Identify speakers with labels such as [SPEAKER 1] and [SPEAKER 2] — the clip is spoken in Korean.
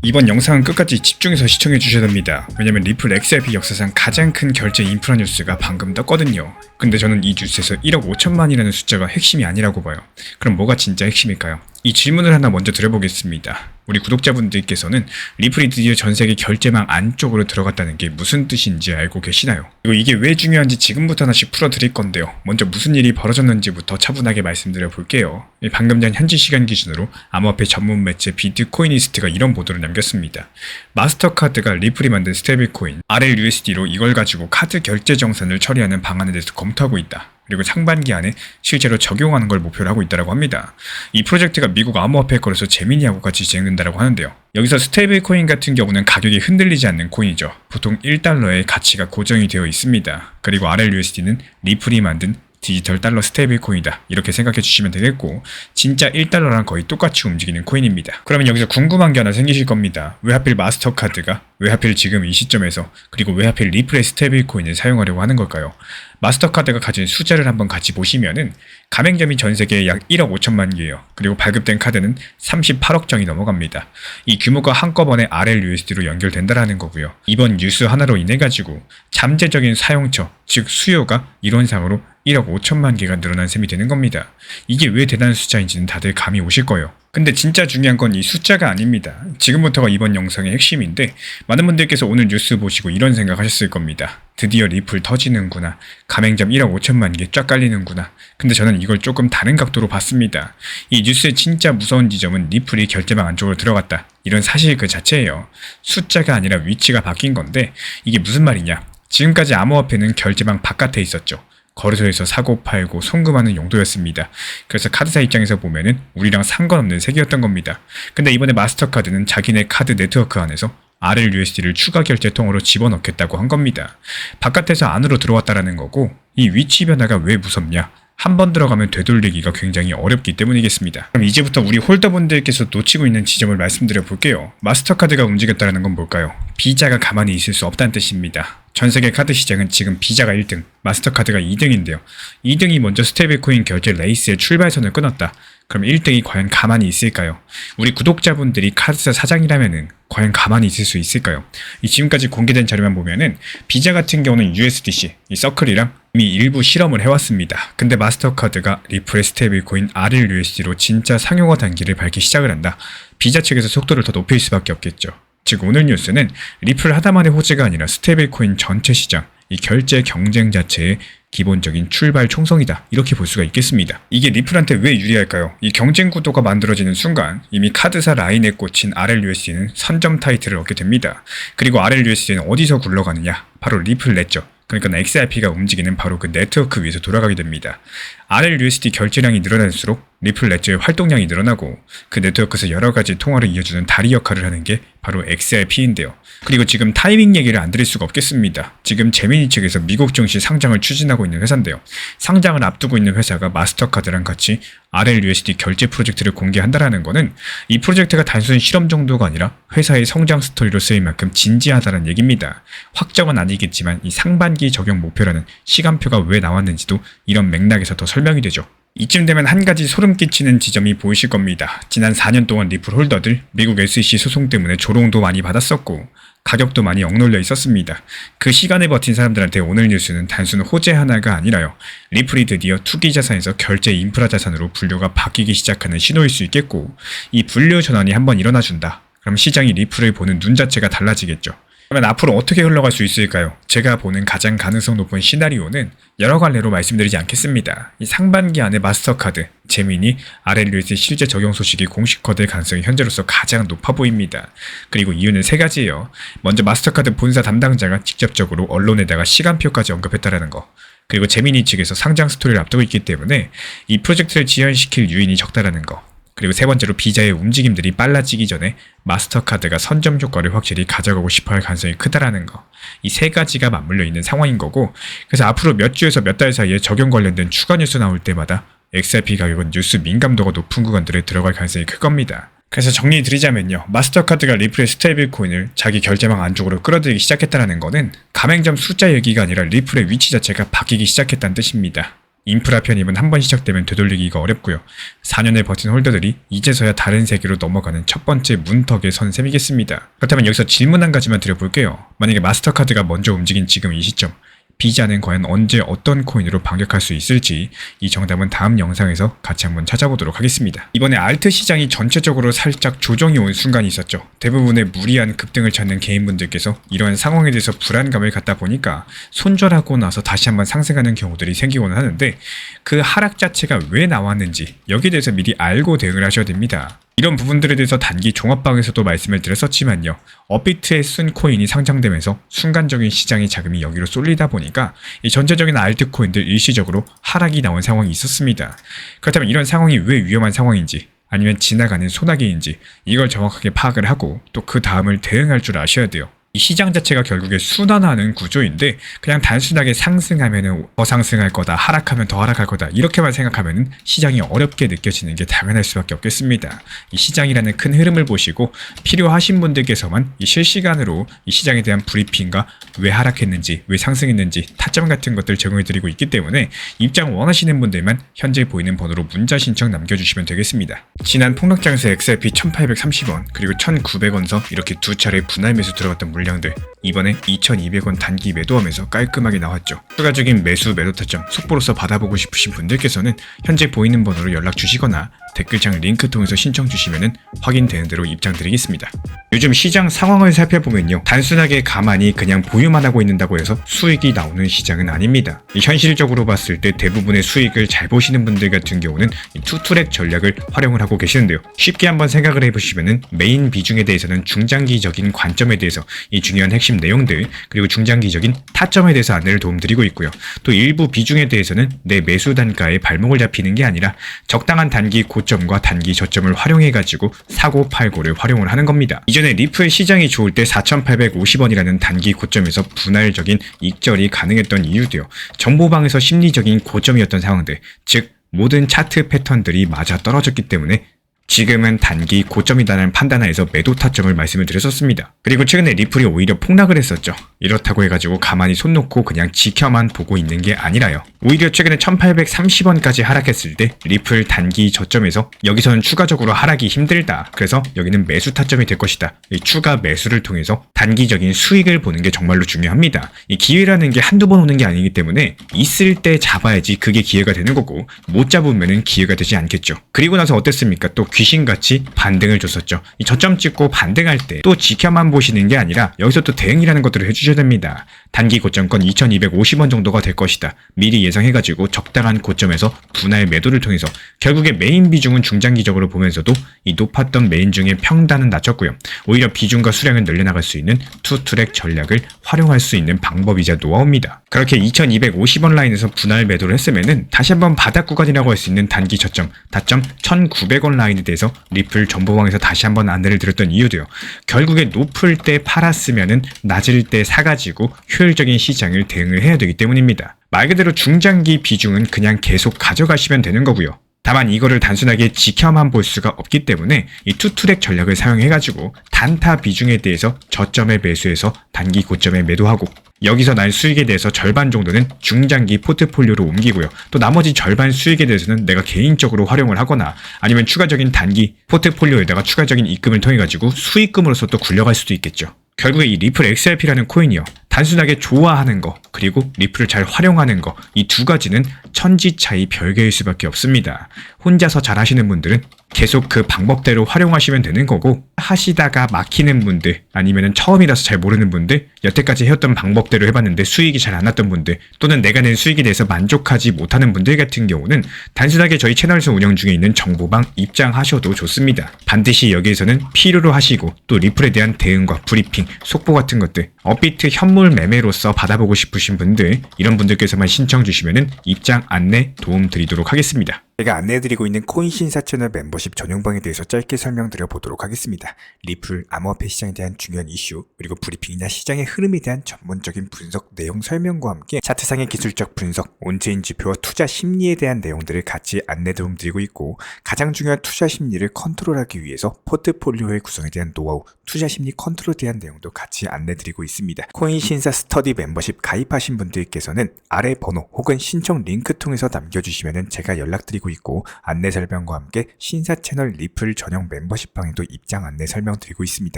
[SPEAKER 1] 이번 영상은 끝까지 집중해서 시청해 주셔야 됩니다. 왜냐면 리플 XRP 역사상 가장 큰 결제 인프라 뉴스가 방금 떴거든요. 근데 저는 이 뉴스에서 1억 5천만이라는 숫자가 핵심이 아니라고 봐요. 그럼 뭐가 진짜 핵심일까요? 이 질문을 하나 먼저 드려보겠습니다. 우리 구독자분들께서는 리플이 드디어 전세계 결제망 안쪽으로 들어갔다는 게 무슨 뜻인지 알고 계시나요? 그리고 이게 왜 중요한지 지금부터 하나씩 풀어드릴 건데요. 먼저 무슨 일이 벌어졌는지부터 차분하게 말씀드려 볼게요. 방금 전 현지 시간 기준으로 암호화폐 전문 매체 비트코이니스트가 이런 보도를 남겼습니다. 마스터카드가 리플이 만든 스테이블코인 RLUSD로 이걸 가지고 카드 결제 정산을 처리하는 방안에 대해서 검토하고 있다. 그리고 상반기 안에 실제로 적용하는 걸 목표로 하고 있다고 합니다. 이 프로젝트가 미국 암호화폐 거래소 제미니하고 같이 진행된다고 하는데요. 여기서 스테이블 코인 같은 경우는 가격이 흔들리지 않는 코인이죠. 보통 1달러의 가치가 고정이 되어 있습니다. 그리고 RLUSD는 리플이 만든 디지털 달러 스테이블 코인이다. 이렇게 생각해 주시면 되겠고, 진짜 1달러랑 거의 똑같이 움직이는 코인입니다. 그러면 여기서 궁금한 게 하나 생기실 겁니다. 왜 하필 마스터카드가, 왜 하필 지금 이 시점에서, 그리고 왜 하필 리플의 스테이블 코인을 사용하려고 하는 걸까요? 마스터카드가 가진 숫자를 한번 같이 보시면은 가맹점이 전 세계에 약 1억 5천만 개예요. 그리고 발급된 카드는 38억 장이 넘어갑니다. 이 규모가 한꺼번에 RLUSD로 연결된다라는 거고요. 이번 뉴스 하나로 인해 가지고 잠재적인 사용처, 즉 수요가 이론상으로 1억 5천만 개가 늘어난 셈이 되는 겁니다. 이게 왜 대단한 숫자인지는 다들 감이 오실 거예요. 근데 진짜 중요한 건 이 숫자가 아닙니다. 지금부터가 이번 영상의 핵심인데, 많은 분들께서 오늘 뉴스 보시고 이런 생각하셨을 겁니다. 드디어 리플 터지는구나. 가맹점 1억 5천만 개 쫙 깔리는구나. 근데 저는 이걸 조금 다른 각도로 봤습니다. 이 뉴스의 진짜 무서운 지점은 리플이 결제망 안쪽으로 들어갔다. 이런 사실 그 자체예요. 숫자가 아니라 위치가 바뀐 건데, 이게 무슨 말이냐. 지금까지 암호화폐는 결제망 바깥에 있었죠. 거래소에서 사고 팔고 송금하는 용도였습니다. 그래서 카드사 입장에서 보면은 우리랑 상관없는 세계였던 겁니다. 근데 이번에 마스터카드는 자기네 카드 네트워크 안에서 RLUSD를 추가 결제통으로 집어넣겠다고 한 겁니다. 바깥에서 안으로 들어왔다라는 거고, 이 위치 변화가 왜 무섭냐? 한 번 들어가면 되돌리기가 굉장히 어렵기 때문이겠습니다. 그럼 이제부터 우리 홀더분들께서 놓치고 있는 지점을 말씀드려 볼게요. 마스터카드가 움직였다는 건 뭘까요? 비자가 가만히 있을 수 없다는 뜻입니다. 전세계 카드 시장은 지금 비자가 1등, 마스터카드가 2등인데요. 2등이 먼저 스테이블코인 결제 레이스의 출발선을 끊었다. 그럼 1등이 과연 가만히 있을까요? 우리 구독자분들이 카드사 사장이라면은 과연 가만히 있을 수 있을까요? 이 지금까지 공개된 자료만 보면은 비자 같은 경우는 USDC, 이 서클이랑 이미 일부 실험을 해왔습니다. 근데 마스터카드가 리플의 스테이블코인 RLUSD로 진짜 상용화 단계를 밟기 시작을 한다. 비자 측에서 속도를 더 높일 수밖에 없겠죠. 즉 오늘 뉴스는 리플 하나만의 호재가 아니라 스테이블코인 전체 시장, 이 결제 경쟁 자체의 기본적인 출발 총성이다. 이렇게 볼 수가 있겠습니다. 이게 리플한테 왜 유리할까요? 이 경쟁 구도가 만들어지는 순간 이미 카드사 라인에 꽂힌 RLUSD는 선점 타이틀을 얻게 됩니다. 그리고 RLUSD는 어디서 굴러가느냐? 바로 리플 냈죠. 그러니까 XRP가 움직이는 바로 그 네트워크 위에서 돌아가게 됩니다. RLUSD 결제량이 늘어날수록 리플 레저의 활동량이 늘어나고 그 네트워크에서 여러 가지 통화를 이어주는 다리 역할을 하는 게 바로 XRP인데요. 그리고 지금 타이밍 얘기를 안 드릴 수가 없겠습니다. 지금 제미니 측에서 미국 증시 상장을 추진하고 있는 회사인데요. 상장을 앞두고 있는 회사가 마스터카드랑 같이 RLUSD 결제 프로젝트를 공개한다라는 거는 이 프로젝트가 단순히 실험 정도가 아니라 회사의 성장 스토리로 쓰일 만큼 진지하다는 얘기입니다. 확정은 아니겠지만 이 상반기 적용 목표라는 시간표가 왜 나왔는지도 이런 맥락에서 더 설명이 되죠. 이쯤 되면 한 가지 소름 끼치는 지점이 보이실 겁니다. 지난 4년 동안 리플 홀더들 미국 SEC 소송 때문에 조롱도 많이 받았었고 가격도 많이 억눌려 있었습니다. 그 시간에 버틴 사람들한테 오늘 뉴스는 단순 호재 하나가 아니라요. 리플이 드디어 투기 자산에서 결제 인프라 자산으로 분류가 바뀌기 시작하는 신호일 수 있겠고, 이 분류 전환이 한번 일어나준다. 그럼 시장이 리플을 보는 눈 자체가 달라지겠죠. 그러면 앞으로 어떻게 흘러갈 수 있을까요? 제가 보는 가장 가능성 높은 시나리오는 여러 갈래로 말씀드리지 않겠습니다. 이 상반기 안에 마스터카드, 제미니, RLUSD 실제 적용 소식이 공식화될 가능성이 현재로서 가장 높아 보입니다. 그리고 이유는 세 가지예요. 먼저 마스터카드 본사 담당자가 직접적으로 언론에다가 시간표까지 언급했다라는 거. 그리고 제미니 측에서 상장 스토리를 앞두고 있기 때문에 이 프로젝트를 지연시킬 요인이 적다라는 거. 그리고 세 번째로 비자의 움직임들이 빨라지기 전에 마스터카드가 선점 효과를 확실히 가져가고 싶어할 가능성이 크다라는 거. 이 세 가지가 맞물려 있는 상황인 거고, 그래서 앞으로 몇 주에서 몇 달 사이에 적용 관련된 추가 뉴스 나올 때마다 XRP 가격은 뉴스 민감도가 높은 구간들에 들어갈 가능성이 클 겁니다. 그래서 정리드리자면요. 마스터카드가 리플의 스테이블 코인을 자기 결제망 안쪽으로 끌어들이기 시작했다는 거는 가맹점 숫자 얘기가 아니라 리플의 위치 자체가 바뀌기 시작했다는 뜻입니다. 인프라 편입은 한 번 시작되면 되돌리기가 어렵고요. 4년을 버틴 홀더들이 이제서야 다른 세계로 넘어가는 첫 번째 문턱에 선 셈이겠습니다. 그렇다면 여기서 질문 한 가지만 드려볼게요. 만약에 마스터카드가 먼저 움직인 지금 이 시점, 비자는 과연 언제 어떤 코인으로 반격할 수 있을지 이 정답은 다음 영상에서 같이 한번 찾아보도록 하겠습니다. 이번에 알트 시장이 전체적으로 살짝 조정이 온 순간이 있었죠. 대부분의 무리한 급등을 찾는 개인분들께서 이러한 상황에 대해서 불안감을 갖다 보니까 손절하고 나서 다시 한번 상승하는 경우들이 생기고는 하는데 그 하락 자체가 왜 나왔는지 여기에 대해서 미리 알고 대응을 하셔야 됩니다. 이런 부분들에 대해서 단기 종합방에서도 말씀을 드렸었지만요. 업비트의 쓴 코인이 상장되면서 순간적인 시장의 자금이 여기로 쏠리다 보니까 이 전체적인 알트코인들 일시적으로 하락이 나온 상황이 있었습니다. 그렇다면 이런 상황이 왜 위험한 상황인지 아니면 지나가는 소나기인지 이걸 정확하게 파악을 하고 또 그 다음을 대응할 줄 아셔야 돼요. 이 시장 자체가 결국에 순환하는 구조인데 그냥 단순하게 상승하면은 더 상승할 거다, 하락하면 더 하락할 거다 이렇게만 생각하면은 시장이 어렵게 느껴지는 게 당연할 수밖에 없겠습니다. 이 시장이라는 큰 흐름을 보시고 필요하신 분들께서만 이 실시간으로 이 시장에 대한 브리핑과 왜 하락했는지, 왜 상승했는지 타점 같은 것들 제공해드리고 있기 때문에 입장 원하시는 분들만 현재 보이는 번호로 문자 신청 남겨주시면 되겠습니다. 지난 폭락장에서 XRP 1830원 그리고 1900원서 이렇게 두 차례 분할 매수 들어갔던 물량들 이번에 2200원 단기 매도하면서 깔끔하게 나왔죠. 추가적인 매수 매도 타점 속보로서 받아보고 싶으신 분들께서는 현재 보이는 번호로 연락 주시거나 댓글창 링크 통해서 신청 주시면 확인되는 대로 입장 드리겠습니다. 요즘 시장 상황을 살펴보면요. 단순하게 가만히 그냥 보유만 하고 있는다고 해서 수익이 나오는 시장은 아닙니다. 현실적으로 봤을 때 대부분의 수익을 잘 보시는 분들 같은 경우는 투트랙 전략을 활용을 하고 계시는데요. 쉽게 한번 생각을 해보시면 메인 비중에 대해서는 중장기적인 관점에 대해서 이 중요한 핵심 내용들 그리고 중장기적인 타점에 대해서 안내를 도움드리고 있고요. 또 일부 비중에 대해서는 내 매수 단가에 발목을 잡히는 게 아니라 적당한 단기 고점과 단기 저점을 활용해가지고 사고 팔고를 활용을 하는 겁니다. 이전에 리플 시장이 좋을 때 4,850원이라는 단기 고점에서 분할적인 익절이 가능했던 이유도요. 정보방에서 심리적인 고점이었던 상황들, 즉 모든 차트 패턴들이 맞아 떨어졌기 때문에 지금은 단기 고점이다라는 판단하에서 매도 타점을 말씀을 드렸었습니다. 그리고 최근에 리플이 오히려 폭락을 했었죠. 이렇다고 해가지고 가만히 손 놓고 그냥 지켜만 보고 있는 게 아니라요. 오히려 최근에 1830원까지 하락했을 때 리플 단기 저점에서 여기서는 추가적으로 하락이 힘들다. 그래서 여기는 매수 타점이 될 것이다. 이 추가 매수를 통해서 단기적인 수익을 보는 게 정말로 중요합니다. 이 기회라는 게 한두 번 오는 게 아니기 때문에 있을 때 잡아야지 그게 기회가 되는 거고 못 잡으면은 기회가 되지 않겠죠. 그리고 나서 어땠습니까? 또 귀신같이 반등을 줬었죠. 이 저점 찍고 반등할 때 또 지켜만 보시는 게 아니라 여기서 또 대응이라는 것들을 해주셔야 됩니다. 단기 고점권 2250원 정도가 될 것이다. 미리 예상해가지고 적당한 고점에서 분할 매도를 통해서 결국에 메인 비중은 중장기적으로 보면서도 이 높았던 메인 중에 평단은 낮췄고요. 오히려 비중과 수량을 늘려나갈 수 있는 투트랙 전략을 활용할 수 있는 방법이자 노하우입니다. 그렇게 2250원 라인에서 분할 매도를 했으면은 다시 한번 바닥 구간이라고 할 수 있는 단기 저점, 다점 1900원 라인에 대해서 리플 정보방에서 다시 한번 안내를 드렸던 이유도요. 결국에 높을 때 팔았으면은 낮을 때 사가지고 효율적인 시장을 대응을 해야 되기 때문입니다. 말 그대로 중장기 비중은 그냥 계속 가져가시면 되는 거고요. 다만 이거를 단순하게 지켜만 볼 수가 없기 때문에 이 투트랙 전략을 사용해가지고 단타 비중에 대해서 저점에 매수해서 단기 고점에 매도하고 여기서 난 수익에 대해서 절반 정도는 중장기 포트폴리오로 옮기고요. 또 나머지 절반 수익에 대해서는 내가 개인적으로 활용을 하거나 아니면 추가적인 단기 포트폴리오에다가 추가적인 입금을 통해 가지고 수익금으로서 또 굴려갈 수도 있겠죠. 결국에 이 리플 XRP라는 코인이요. 단순하게 좋아하는 거 그리고 리플을 잘 활용하는 거 이 두 가지는 천지 차이 별개일 수밖에 없습니다. 혼자서 잘 하시는 분들은 계속 그 방법대로 활용하시면 되는 거고 하시다가 막히는 분들 아니면 처음이라서 잘 모르는 분들 여태까지 해왔던 방법대로 해봤는데 수익이 잘 안 났던 분들 또는 내가 낸 수익에 대해서 만족하지 못하는 분들 같은 경우는 단순하게 저희 채널에서 운영 중에 있는 정보방 입장하셔도 좋습니다. 반드시 여기에서는 필요로 하시고 또 리플에 대한 대응과 브리핑, 속보 같은 것들 업비트 현물 매매로서 받아보고 싶으신 분들 이런 분들께서만 신청 주시면 입장 안내 도움 드리도록 하겠습니다. 제가 안내해드리고 있는 코인 신사 채널 멤버십 전용방에 대해서 짧게 설명드려 보도록 하겠습니다. 리플, 암호화폐 시장에 대한 중요한 이슈, 그리고 브리핑이나 시장의 흐름에 대한 전문적인 분석 내용 설명과 함께 차트상의 기술적 분석, 온체인 지표와 투자 심리에 대한 내용들을 같이 안내 도움드리고 있고, 가장 중요한 투자 심리를 컨트롤하기 위해서 포트폴리오의 구성에 대한 노하우, 투자 심리 컨트롤에 대한 내용도 같이 안내드리고 있습니다. 코인 신사 스터디 멤버십 가입하신 분들께서는 아래 번호 혹은 신청 링크 통해서 남겨주시면 제가 연락드리고 있고, 안내 설명과 함께 신사 채널 리플 전용 멤버십 방에도 입장 안내 설명드리고 있습니다.